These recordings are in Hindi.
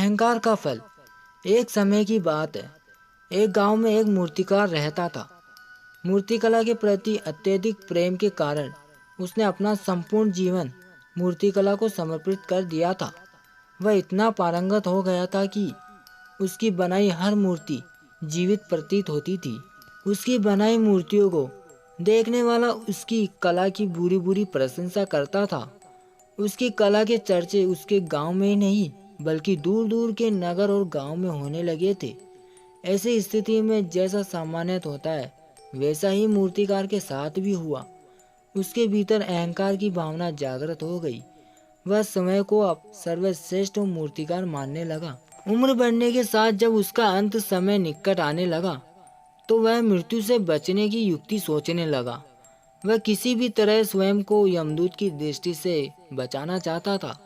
अहंकार का फल। एक समय की बात है, एक गांव में एक मूर्तिकार रहता था। मूर्तिकला के प्रति अत्यधिक प्रेम के कारण उसने अपना संपूर्ण जीवन मूर्तिकला को समर्पित कर दिया था। वह इतना पारंगत हो गया था कि उसकी बनाई हर मूर्ति जीवित प्रतीत होती थी। उसकी बनाई मूर्तियों को देखने वाला उसकी कला की बुरी बुरी प्रशंसा करता था। उसकी कला के चर्चे उसके गांव में ही नहीं बल्कि दूर दूर के नगर और गांव में होने लगे थे। ऐसी स्थिति में जैसा सामान्यत होता है वैसा ही मूर्तिकार के साथ भी हुआ। उसके भीतर अहंकार की भावना जागृत हो गई। वह समय को अब सर्वश्रेष्ठ मूर्तिकार मानने लगा। उम्र बढ़ने के साथ जब उसका अंत समय निकट आने लगा तो वह मृत्यु से बचने की युक्ति सोचने लगा। वह किसी भी तरह स्वयं को यमदूत की दृष्टि से बचाना चाहता था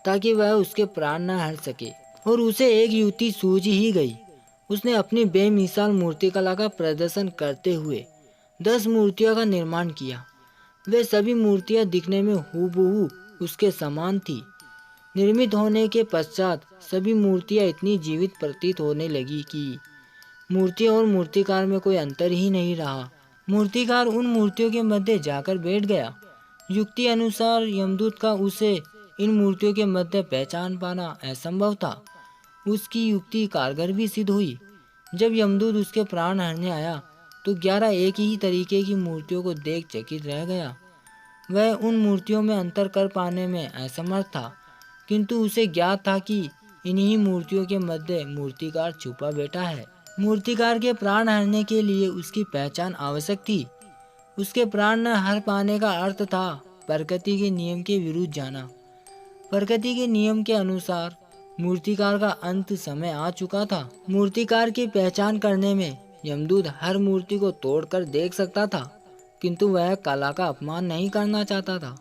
ताकि वह उसके प्राण न हर सके। और उसे एक युक्ति सूझ ही गई। उसने अपनी बेमिसाल मूर्तिकला का प्रदर्शन करते हुए 10 मूर्तियों का निर्माण किया। वे सभी मूर्तियां दिखने में हूबहू उसके समान थी। निर्मित होने के पश्चात सभी मूर्तियां इतनी जीवित प्रतीत होने लगी कि मूर्ति और मूर्तिकार में कोई अंतर ही नहीं रहा। मूर्तिकार उन मूर्तियों के मध्य जाकर बैठ गया। युक्ति अनुसार यमदूत का उसे इन मूर्तियों के मध्य पहचान पाना असंभव था। उसकी युक्ति कारगर भी सिद्ध हुई। जब यमदूत उसके प्राण हरने आया तो 11 एक ही तरीके की मूर्तियों को देख चकित रह गया। वह उन मूर्तियों में अंतर कर पाने में असमर्थ था, किंतु उसे ज्ञात था कि इन्हीं मूर्तियों के मध्य मूर्तिकार छुपा बैठा है। मूर्तिकार के प्राण हरने के लिए उसकी पहचान आवश्यक थी। उसके प्राण न हर पाने का अर्थ था प्रकृति के नियम के विरुद्ध जाना। प्रकृति के नियम के अनुसार मूर्तिकार का अंत समय आ चुका था। मूर्तिकार की पहचान करने में यमदूत हर मूर्ति को तोड़कर देख सकता था, किंतु वह कला का अपमान नहीं करना चाहता था।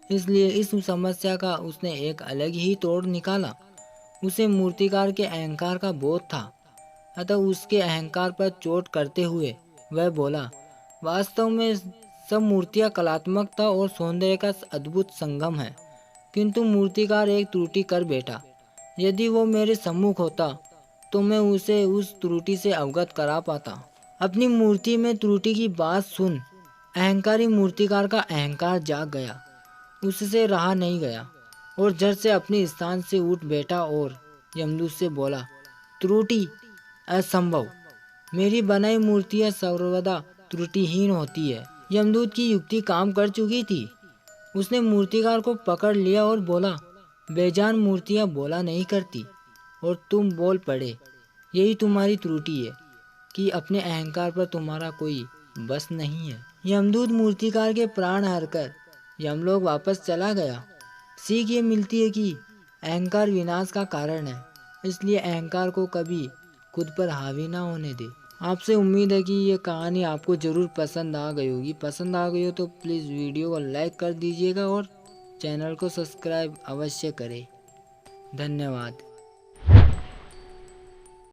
इसलिए इस समस्या का उसने एक अलग ही तोड़ निकाला। उसे मूर्तिकार के अहंकार का बोध था, अतः उसके अहंकार पर चोट करते हुए वह बोला, वास्तव में सब मूर्तियां कलात्मकता और सौंदर्य का अद्भुत संगम है, किंतु मूर्तिकार एक त्रुटि कर बैठा। यदि वो मेरे सम्मुख होता तो मैं उसे उस त्रुटि से अवगत करा पाता। अपनी मूर्ति में त्रुटि की बात सुन अहंकारी मूर्तिकार का अहंकार जाग गया। उससे रहा नहीं गया और झट से अपने स्थान से उठ बैठा और यमदूत से बोला, त्रुटि असंभव। मेरी बनाई मूर्तियां सर्वदा त्रुटिहीन होती है। यमदूत की युक्ति काम कर चुकी थी। उसने मूर्तिकार को पकड़ लिया और बोला, बेजान मूर्तियां बोला नहीं करती और तुम बोल पड़े। यही तुम्हारी त्रुटि है कि अपने अहंकार पर तुम्हारा कोई बस नहीं है। यमदूत मूर्तिकार के प्राण हरकर यमलोक वापस चला गया। सीख ये मिलती है कि अहंकार विनाश का कारण है, इसलिए अहंकार को कभी खुद पर हावी ना होने दे। आपसे उम्मीद है कि ये कहानी आपको ज़रूर पसंद आ गई होगी। पसंद आ गई हो तो प्लीज़ वीडियो को लाइक कर दीजिएगा और चैनल को सब्सक्राइब अवश्य करें। धन्यवाद।